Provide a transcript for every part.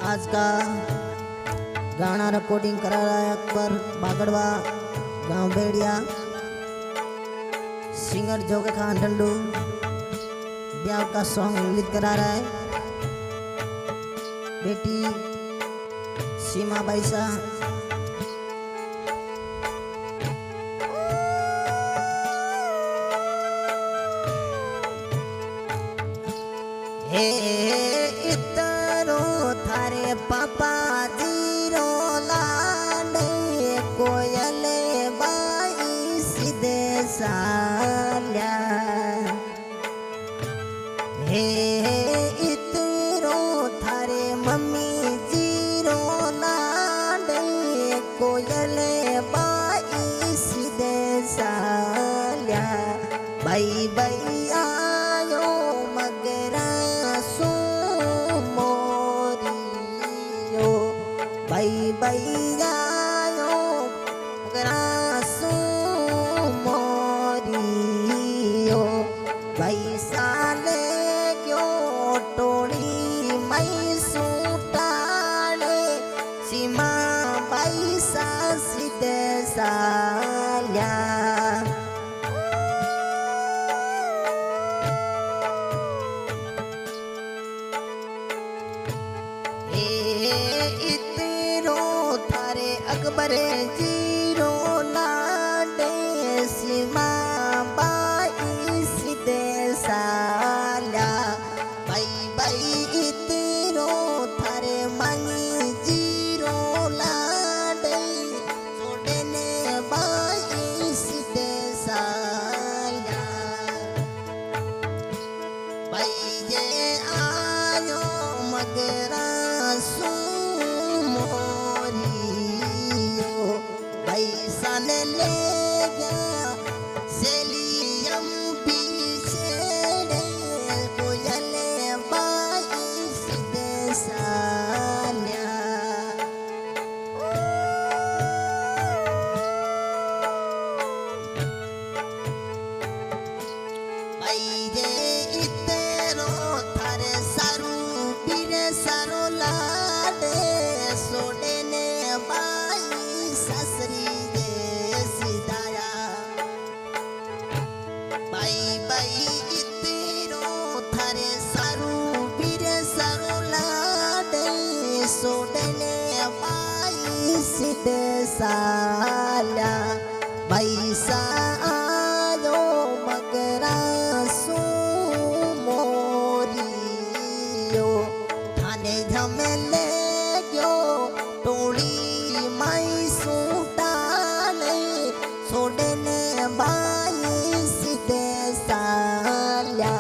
आज का गाना रिकॉर्डिंग करा रहा है अकबर बागड़वा गांव बेड़िया। सिंगर जोगे खान डंडू ब्याह का सॉन्ग लीड करा रहा है। बेटी सीमा बैसा हे इतरो थारे पापा जीरो लाडे कोयले बाई सीधे साल्या। हे इतरो थारे मम्मी जीरो लाडे कोयले बाई सीधे साल्या। भाई भाई आयो मगरा भाई भाई आयो ग्रासो मोरियो भाई साले क्यों टोली मई सूटाले सीमा भाई सा सीधे साल्या। अकबर जीरो लाडे सीमा बाई सीधे साल्या। भाई भाई इतरो थारे मांगी जीरो लाडे छोड़ने बाई सीधे साल्या। भाई ये आयो मगरा पैसा ने ले गया सेलियम पीछे कोयले बाई सीधे साल्या। भाई जे इतरो थारे सारू पीरे सारो लाडे सोडे ने बाई ससरी दे सिदाया। भाई भाई इतरो थारे सारू पीरे सारो लाडे सोडने बाई सीधे साल्या। भाई सायो मगरा सो मोरियो थाने झमेले गयो टोली माई सूटाले छोड़ने बाई सीधे साल्या।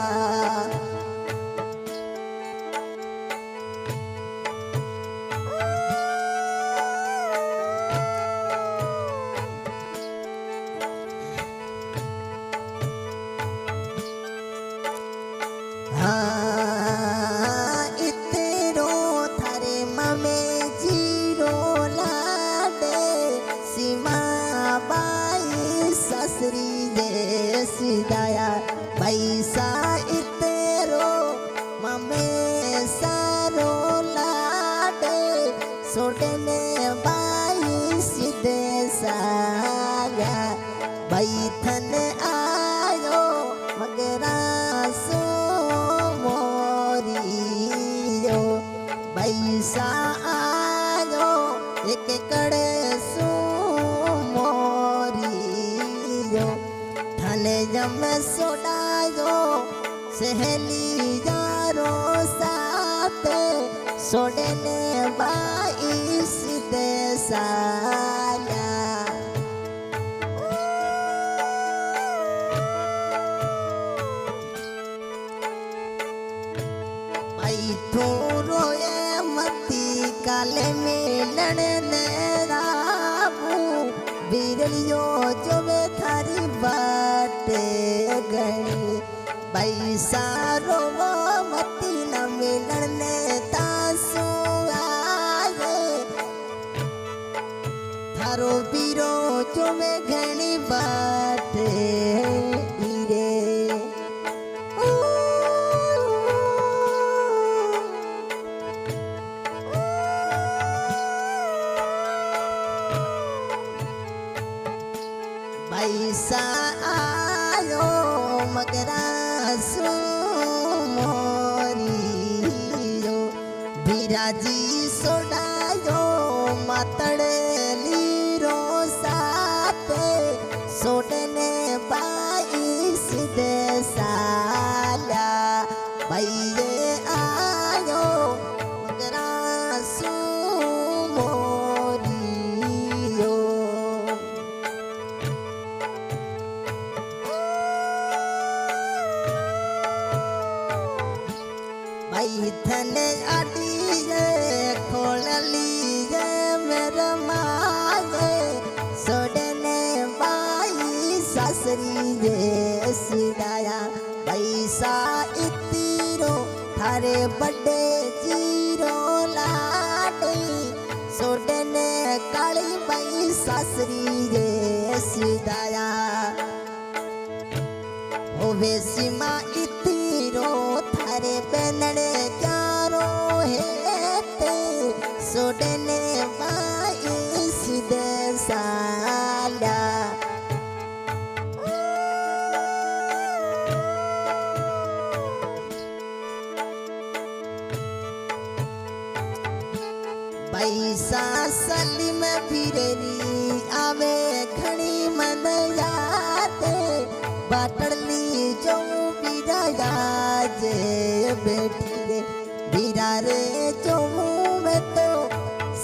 हाँ इतरो थारे ममे जीरो लाडे सीमा बाई ससरी दे सिदाया। भाई सा इतरो ममे सारो लाडे सोडने बाई सीधे साल्या। भाई थन आयो मगरा सो मोरियो भाई सा आयो एक कड़े सो मोरियो थाने जम सोडायो सहेली जारो साथ सोडने बाई सीधे साल्या। थोरो ये मती काले मिलन ने राबू बिरलियो जो वे थारी बाटे गई। भाई सारो वो मती न मिलन ने तासो आए थारो बीरो जो वे घनी बाटे रे। सा आयो मगरा सु मोरियो बिराजी सोडायो मातड़ली रो साथे सोडने बाईस दे साला भैये आयो मगरा सु मोरियो भाई धन अड़िए खोल लीजे मेरे माए सोडने बाई ससरी जे सिदाया पैसा इतीरो थारे बड़े जीरो लाडे सोडने काली बाई ससरी जे सिदाया होवे सीमा इतीरो थारे बेनड़े क्यारो हेते सोडने बाई सिदे साला पैसा सलीम फिरेरी आवे घणी मन यादे बाटली जो बिराया जे बैठी रे बिरा रे जो में तो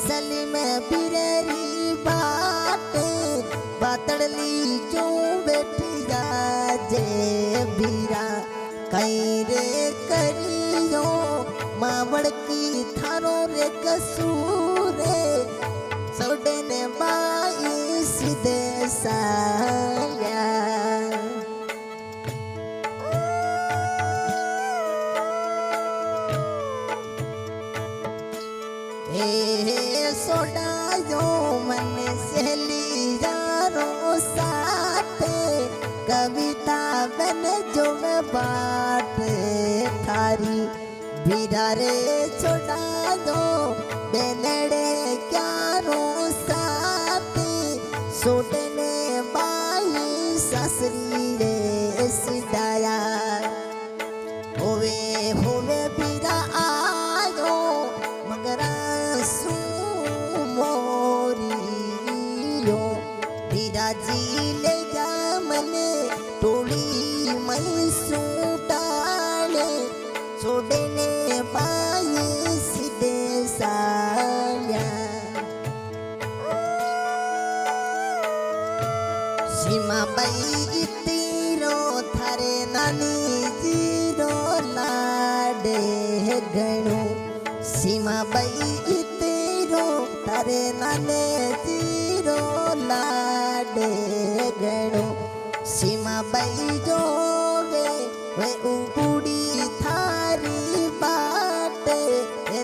सलीम फिरेरी बाटे बाटली जो बैठी जे बिरा कहीं रे करियो मावड़ की थारो रे कसूरे सोडने बाई सीधे साया सोडायो मन सहेली यारो साथे कविता बन जो बाट थारी बिरा रे छोड़ा दो बेनड़े क्यारो साथे सोडने बाई ससरी रे सिदाया होवे होवे बिरा आयो मगरा सु मोरियो बिराजी ले जा मने टोली मई सूटाले छोड़ने बाई सीधे साया सीमा बाई इतीरो थारे नानी जीरो लाडे गणो सीमा बाई इतीरो थारे नाने जीरो लाडे गणो सीमा बाई जो वे उड़ी थारी बाटे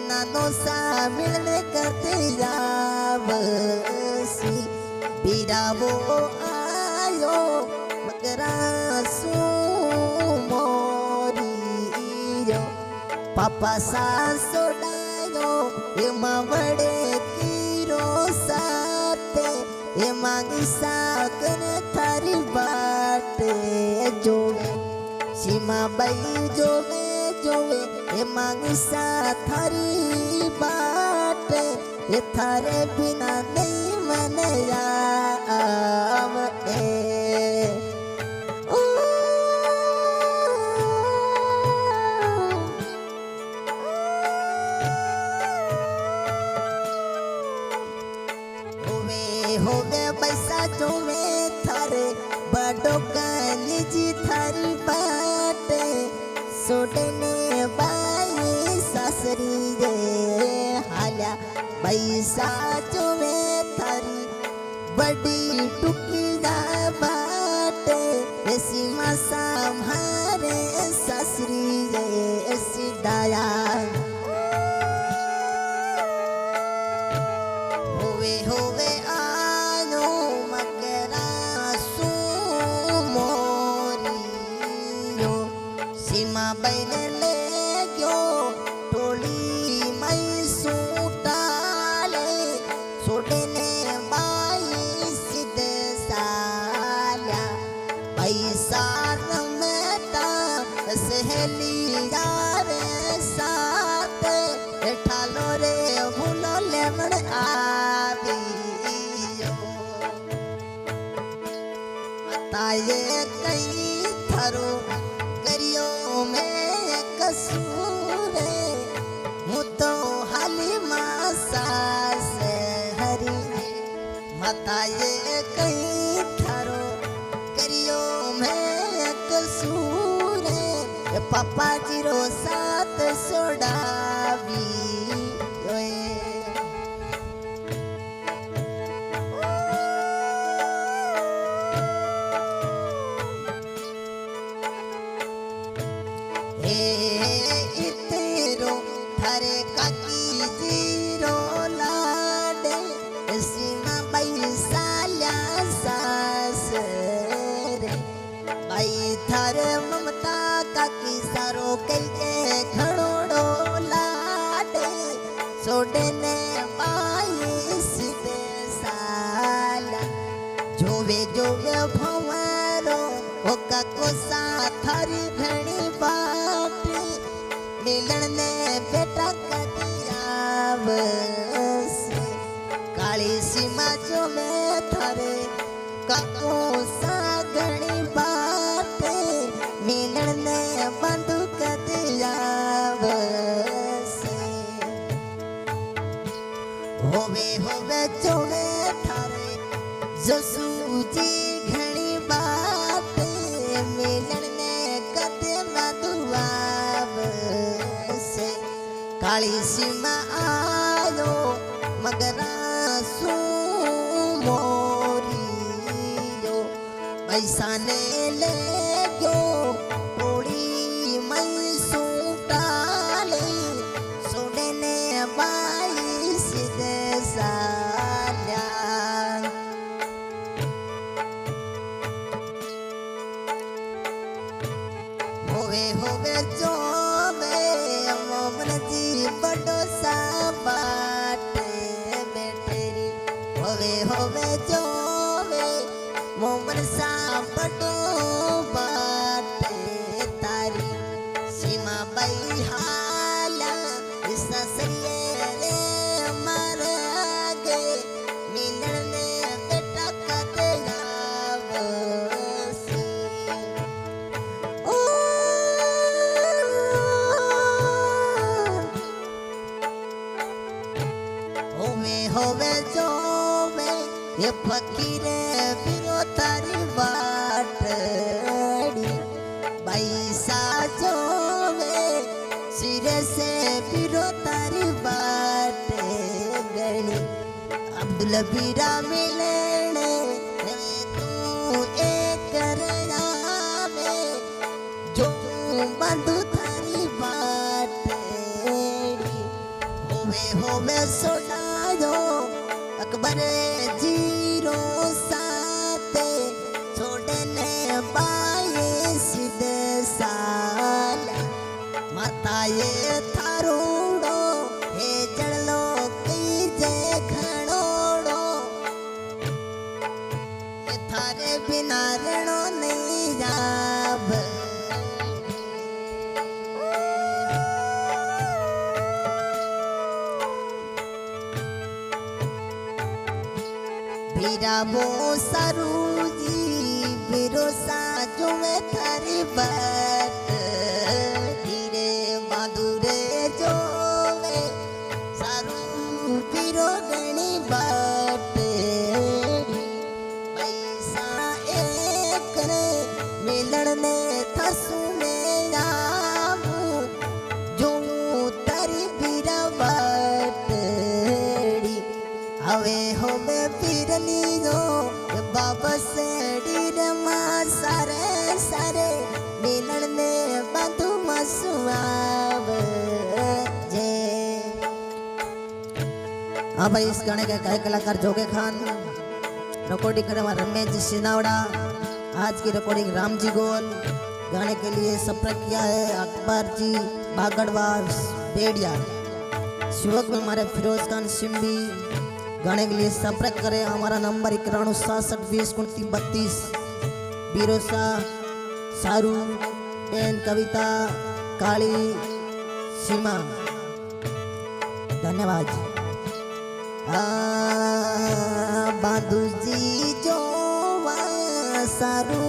नानो सा मिलने करते जावसी बिरावो आयो मगरा सु मोरियो पापा सा सोडायो ये मावड़े कीरो साथे ये मांगी साकन थारी बाटे जो सीमा बाई जोवे जोवे ये मांगी सा थारी बाटे ये थारे बिना नहीं मन आवे होवे पैसा जोवे थारे बड़ो गाली जी थारी बाटे सोडने बाई ससरी रे हाल्या पैसा जोवे थारी बड़ी टुकी ना बाटे सीमा संभारे ससरी रे सिदाया होवे होवे आयो मगरा सु मोरियो सीमा बैन ले गयो टोली मई सूटाले सोडने बाई सीधे बापा जीरो साथ सोडावी इतेरो थारे काकी जीरो लाडे सीमा बाई साल्या सास रे बाई थारे ममता काकी सारो के घणोड़ो लाडे सोडे ने बाई सीधे साला जोवे जोवे भंवारो ओ काको सा थारी घणी बात मिलन ने बेटा कदियाव काली सीमा जो मैं थारे काको सा घणी बात मिलन ने बंधु कदियाव होवे जोड़े थारे जसूजी घणी बात मिलन ने कदे मधुआव से काली सीमा आयो मगरा सू मोरियो पैसा ने ले गयो थोड़ी मई सूटाले सोडे ने बाई सीधे साल्या होवे जो मैं मोमन जी बड़ो सा बाटे बेटेरी होवे जो मैं मोमन सा बड़ो बाटे तारी सीमा बाई हाला ससरिये रे मर गए मिलन ने बेटा कदे होवे जो मैं ये फकीरे फिरो तारी बाटड़ी पैसा जो मैं सिरे से फिरो तारी बाटे गणी अब्दुल बीरा मिलने तू एक करना में जो बंधु थारी बाटड़ी होवे सोना अकबर जीरो साते छोड़े ने बाए सीधे साल माता ये थारोड़ो हे जड़लो कई जे घणोड़ो ये थारे बिना रणो नहीं जाब बीरा वो सरूजी बिरोसा जो मैं थारी बात धीरे माधुरे जो मैं सारू बिरो गणी बात पैसा एक ने मिलन ने थसू में आमू जो तारी बीरा बात हवे होवे पीरली जो बाबा से डीर मां सारे सारे मिलन ने बंधु मसुआव जे। हाँ भाई इस गाने के गायक कलाकार जोगे खान रिकॉर्डिंग करने वाला रमेश सिनावड़ा आज की रिकॉर्डिंग रामजी गोल गाने के लिए संपर्क किया है अकबर जी बागड़वार बेड़िया शिवक में हमारे फिरोज खान सिंबी गाने के लिए संपर्क करें हमारा नंबर 9167202932 बिरोसा सारू बेन कविता काली सीमा धन्यवाद। बादू जी जो सारू